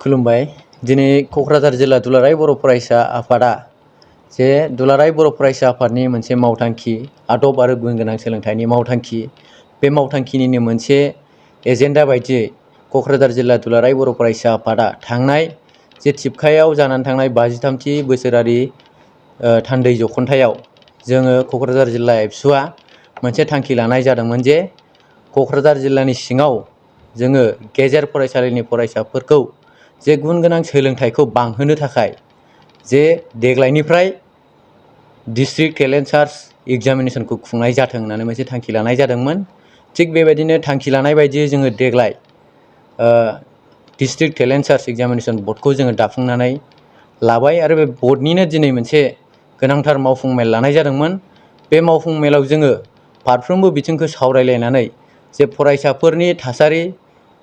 खुलुमबाय। दिनै क'क्राझार जिल्ला दुलाराय बर' फरायसा आफादा जे दुलाराय बर' फरायसा आफादनि मोनसे मावथांखि आदब आरो गुन गोनां सोलोंथाइनि मावथांखि, बे मावथांखिनिनो मोनसे एजेन्डा बायदियै क'क्राझार जिल्ला दुलाराय बर' फरायसा आफादा थांनाय जे थिपकायाव जानानै थांनाय 53थि बोसोरारि थान्दै जख'न्थायाव जोङो क'क्राझार जिल्ला एबसुआ मोनसे थांखि लानाय जादोंमोन जे क'क्राझार जिल्लानि सिङाव जोङो गेजेर फरायसालिनि फरायसाफोरखौ जे गुन गोनां सोलोंथाइखौ बांहोनो थाखाय जे देग्लायनिफ्राय डिस्ट्रिक्ट टेलेन्ट सार्च एग्जामिनेसनखौ खुंनाय जाथों होननानै मोनसे थांखि लानाय जादोंमोन। थिग बेबायदिनो थांखि लानाय बायदियै जोङो देग्लाय डिस्ट्रिक्ट टेलेन्ट सार्च एग्जामिनेसन बर्डखौ जोङो दाफुंनानै लाबाय आरो बे बर्डनिनो दिनै मोनसे गोनांथार मावफुं मेल लानाय जादोंमोन। बे मावफुं मेलाव जोङो फारफ्रोमबो बिथिंखौ सावरायलायनानै जे फरायसाफोरनि थासारि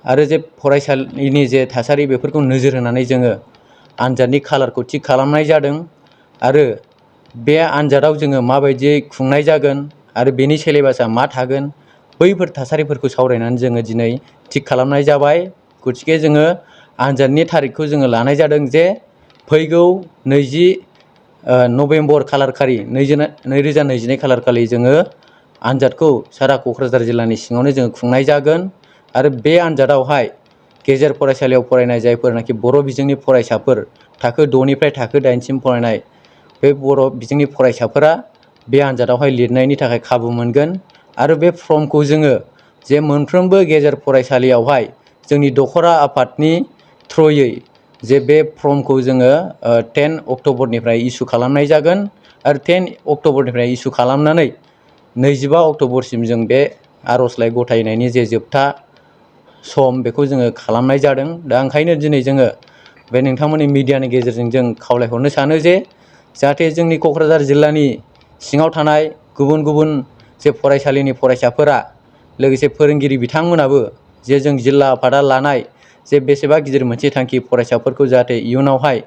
आरो जे फरायसालिनि जे थासारि बेफोरखौ नोजोर होनानै जोङो आनजादनि खालारखौ थिग खालामनाय जादों आरो बे आनजादाव जोङो माबायदियै खुंनाय जागोन आरो बेनि सिलेबासा मा थागोन बैफोर थासारिफोरखौ सावरायनानै जोङो दिनै थिग खालामनाय जाबाय। गतिके जोङो आनजादनि थारिखखौ जोङो लानाय जादों जे फैगौ 20 नभेम्बर खालार खालि 2022 खालार खालि जोङो आनजादखौ सारा क'क्राझार जिल्लानि सिङावनो जोङो खुंनाय जागोन आरो बे आनजादावहाय गेजेर फरायसालियाव फरायनाय जायफोरनाखि बर' बिजोंनि फरायसाफोर थाखो 6निफ्राय थाखो 8सिम फरायनाय बे बर' बिजोंनि फरायसाफोरा बे आनजादावहाय लिरनायनि थाखाय खाबु मोनगोन आरो बे फर्मखौ जोङो जे मोनफ्रोमबो गेजेर फरायसालियावहाय जोंनि दखरा आफादनि थ्रुयै जे बे फर्मखौ जोङो 10 अक्ट'बरनिफ्राय इसु खालामनाय जागोन आरो 10 अक्ट'बरनिफ्राय इसु खालामनानै 25 अक्ट'बरसिम जों बे आर'जलाइ गथायनायनि जे जोबथा सम बेखौ जोङो खालामनाय जादों। दा ओंखायनो दिनै जोङो बे नोंथांमोननि मिडियानि गेजेरजों जों खावलायहरनो सानो जे जाहाथे जोंनि क'क्राझार जिल्लानि सिङाव थानाय गुबुन गुबुन जे फरायसालिनि फरायसाफोरा लोगोसे फोरोंगिरि बिथांमोनाबो जे जों जिल्ला आफादा लानाय जे बेसेबा गिदिर मोनसे थांखि फरायसाफोरखौ जाहाथे इयुनावहाय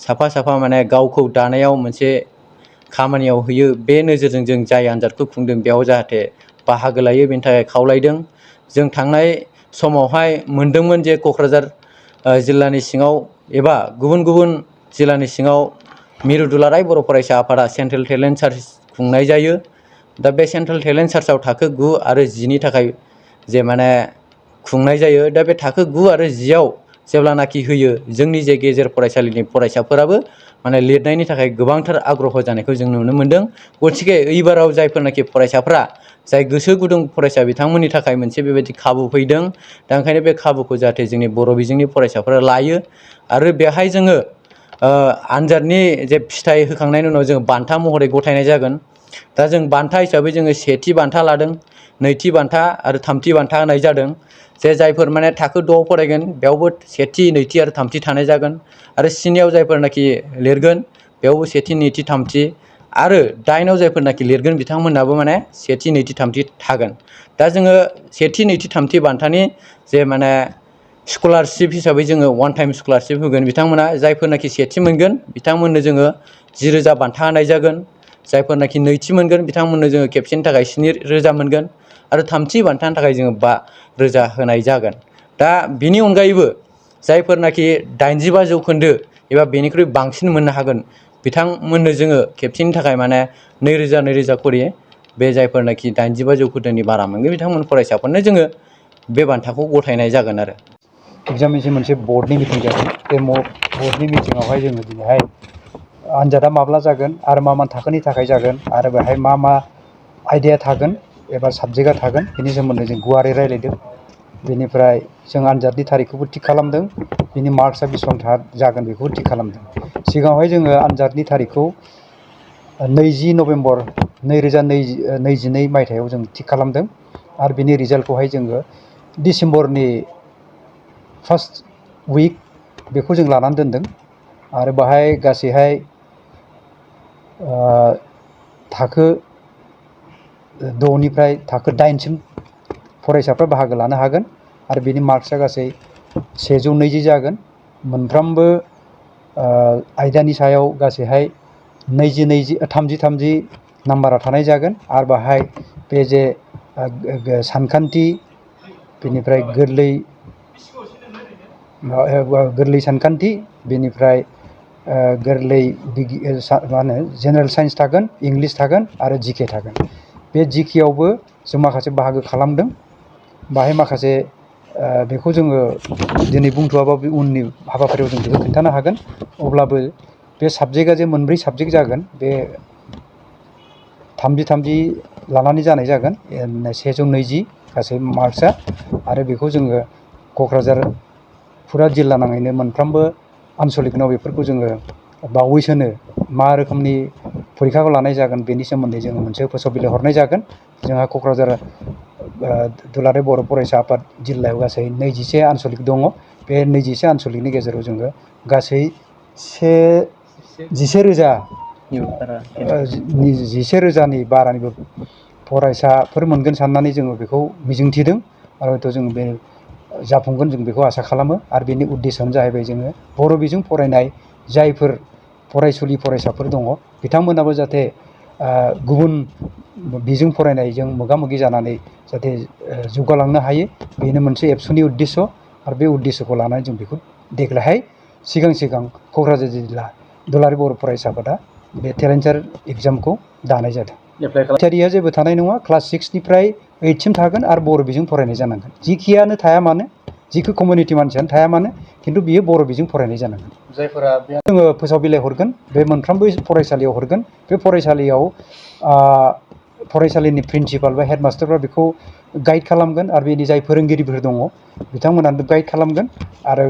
साफा साफा माने गावखौ दानायाव मोनसे खामानियाव होयो बे नोजोरजों जों जाय आनजादखौ खुंदों बेयाव जाहाथे बाहागो लायो बेनि थाखाय खावलायदों। जों थांनाय समावहाय मोनदोंमोन जे क'क्राझार जिल्लानि सिङाव एबा गुबुन गुबुन जिल्लानि सिङाव मिरु दुलाराय बर' फरायसा आफादा सेन्ट्रेल टेलेन्ट सार्च खुंनाय जायो। दा बे सेन्ट्रेल टेलेन्ट सार्चआव थाखो 9 आरो 10नि थाखाय जे माने खुंनाय जायो। दा बे थाखो 9 आरो 10आव जेब्लानाखि होयो जोंनि जे गेजेर फरायसालिनि फरायसाफोराबो माने लिरनायनि थाखाय गोबांथार आग्रह जानायखौ जों नुनो मोनदों। गतिके एइबाराव जायफोरनाखि फरायसाफ्रा जाय गोसो गुदुं फरायसा बिथांमोननि थाखाय मोनसे बेबायदि खाबु फैदों। दा ओंखायनो बे खाबुखौ जाहाथे जोंनि बर' बिजोंनि फरायसाफोरा लायो आरो बेहाय जोङो आनजादनि जे फिथाइ होखांनायनि उनाव जोङो बान्था महरै गथायनाय जागोन। दा जों बान्था हिसाबै जोङो सेथि बान्था लादों, नैथि बान्था आरो थामथि बान्था होनाय जादों। जे जायफोर माने थाखो 6आव फरायगोन बेयावबो सेथि, नैथि आरो थामथि थानाय जागोन आरो 10नियाव जायफोरनाखि लिरगोन बेयावबो सेथि, नैथि, थामथि आरो 8आव जायफोरनाखि लिरगोन बिथांमोनहाबो माने सेथि, नैथि, थामथि थागोन। दा जोङो सेथि, नैथि, थामथि बान्थानि जे माने स्कलारशिप हिसाबै जोङो वान टाइम स्कलारशिप होगोन। बिथांमोना जायफोरनाखि सेथि मोनगोन बिथांमोननो जोङो 10,000 बान्था होनाय जागोन। जायफोरनाखि नैथि मोनगोन बिथांमोननो जोङो खेबसेनि थाखाय 7,000 मोनगोन आरो थामथि बान्थानि थाखाय जोङो 5,000 होनाय जागोन। दा बिनि अनगायैबो जायफोरनाखि 85% एबा बेनिख्रुइ बांसिन मोननो हागोन बिथांमोननो जोङो खेबसेनि थाखाय माने 2,000 खरि बे जायफोरनाखि 85%नि बारा मोनगोन बिथांमोन फरायसाफोरनो जोङो बे बान्थाखौ गथायनाय जागोन आरो। एग्जामिनेसन मोनसे बर्डनि मिटिं जादों। बे बर्डनि मिटिङावहाय जोङो दिनैहाय आनजादा माब्ला जागोन आरो मा थाखोनि थाखाय जागोन आरो बेहाय मा आयदाया थागोन एबा साबजेक्टआ थागोन बेनि सोमोन्दै जों गुवारै रायज्लायदों। बेनिफ्राय जों आनजादनि थारिखखौबो थिग खालामदों। बिनि मार्क्सआ बेसेबां जागोन बेखौबो थिग खालामदों। सिगाङावहाय जोङो आनजादनि थारिखखौ 20 नभेम्बर 2022 मायथाइयाव जों थिग खालामदों आरो बिनि रिजाल्टखौहाय जोङो डिसेम्बरनि फार्स्ट उइक बेखौ जों लानानै दोनदों आरो बाहाय गासैहाय थाखो 6निफ्राय थाखो 8सिम फरायसाफ्रा बाहागो लानो हागोन आरो बेनि मार्क्सआ गासै 120 जागोन। मोनफ्रोमबो आयदानि सायाव गासैहाय 30 नाम्बारा थानाय जागोन आरो बाहाय बे जे सानखान्थि बेनिफ्राय गोरलै गोरलै सानखान्थि, बेनिफ्राय गोरलै मा होनो जेनेरेल साइन्स थागोन, इंलिस थागोन आरो जिके थागोन। बे जिकेआवबो जों माखासे बाहागो खालामदों। बाहाय माखासे बेखौ जोङो दिनै बुंथ'वाबाबो उननि हाबाफारियाव जों बेखौ खोन्थानो हागोन। अब्लाबो बे साबजेक्टआ जे मोनब्रै साबजेक्ट जागोन, बे 30 लानानै जानाय जागोन 120 गासै मार्क्सआ। आरो बेखौ जोङो क'क्राझार फुरा जिल्ला नाङैनो मोनफ्रोमबो आनसलिकनाव बेफोरखौ जोङो बावैसोनो मा रोखोमनि फरिखाखौ लानाय जागोन बेनि सोमोन्दै जोङो मोनसे फोसाव बिलाइ हरनाय जागोन। जोंहा क'क्राझार दुलाराय बर' फरायसा आफाद जिल्लायाव गासै 21 आनसलिक दङ। बे 21 आनसलिकनि गेजेराव जोङो गासै 11,000नि बारानिबो फरायसाफोर मोनगोन साननानै जोङो बेखौ मिजिंथिदों। आरो हयथ' जों बे जाफुंगोन जों बेखौ आसा खालामो। आरो बेनि उद्देश्यआनो जाहैबाय जोङो बर' बिजों फरायनाय जायफोर फरायसुलि फरायसाफोर दङ, बिथांमोनाबो जाहाथे गुबुन बिजों फरायनायजों मोगा मोगि जानानै जाहाथे जौगालांनो हायो, बेनो मोनसे एबसुनि उद्देश्य। आरो बे उद्देश्यखौ लानानै जों बेखौ देग्लायहाय सिगां क'क्राझार जिल्ला दुलाराय बर' फरायसा आफादा बे टेलेन्ट एग्जामखौ दानाय जादों। थियारिया जेबो थानाय नङा। क्लास 6निफ्राय 8सिम थागोन आरो बर' बिजों फरायनाय जानांगोन। जिखियानो थाया मानो, जिखो कमिउनिटि मानसियानो थाया मानो, खिन्थु बियो बर' बिजों फरायनाय जानांगोन। जायफोरा जोङो फोसाव बिलाइ हरगोन, बे मोनफ्रोमबो फरायसालियाव हरगोन। बे फरायसालियाव फरायसालिनि प्रिन्सिपाल बा हेडमास्टारफ्रा बेखौ गाइड खालामगोन। आरो बेनि जाय फोरोंगिरिफोर दङ बिथांमोनानो गाइड खालामगोन। आरो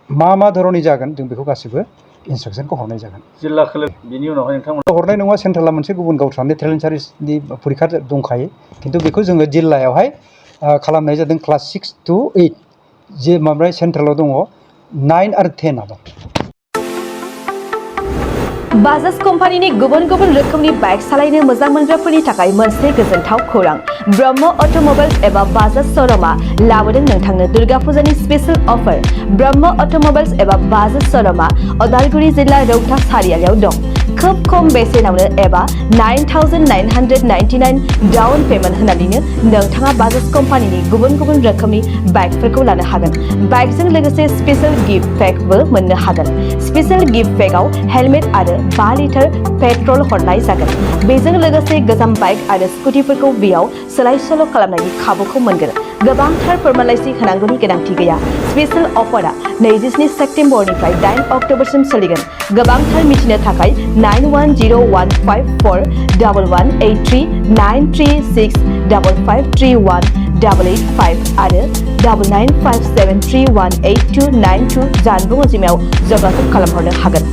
मा धरननि जागोन जों बेखौ गासिबो इन्सट्राक्सनखौ हरनाय जागोन। जिल्ला खोलोब बिनि उनावहाय नोंथांमोना हरनाय नङा। सेन्ट्रेला मोनसे गुबुन गावस्रानि टेलेन्ट सार्चनि फरिखा दंखायो। खिन्थु बेखौ जोङो जिल्लायावहाय खालामनाय जादों क्लास 6 to 8। जे माबाया सेन्ट्रेलाव दङ 9 आरो 10 दं। बाजाज कम्पानिनि गुबुन गुबुन रोखोमनि बाइक सालायनो मोजां मोनग्राफोरनि थाखाय मोनसे गोजोनथाव खौरां। ब्रह्म अट'मबाइल्स एबा बाजाज श'रुमआ लाबोदों नोंथांनो दुर्गा फुजानि स्पेशेल अफार। ब्रह्म अट'मबाइल्स एबा बाजाज श'रुमआ उदालगुरि जिल्ला रौता सारियालियाव दं। खोब खम बेसेनावनो एबा 9,999 डाउन पेमेन्ट होनानैनो नोंथाङा बाजाज कम्पानिनि गुबुन गुबुन रोखोमनि बाइकफोरखौ लानो हागोन। बाइकजों लोगोसे स्पेशेल गिफ्ट पेकबो मोननो हागोन। स्पेशेल गिफ्ट पेकआव हेलमेट आरो 5 लिटार पेट्रल हरनाय जागोन। बेजों लोगोसे गोजाम बाइक आरो स्कुटिफोरखौ बेयाव सोलाय सोल' खालामनायनि खाबुखौ मोनगोन। गोबांथार फोरमानलाइसि होनांगौनि गोनांथि गैया। स्पेशेल अफारा 27 सेप्तेम्बरनिफ्राय 8 अक्ट'बरसिम सोलिगोन। गोबांथार मिथिनो थाखाय 9101541183 936553188 आरो 9957318292 जानबुं अनजिमायाव जगाजग खालामहरनो हागोन।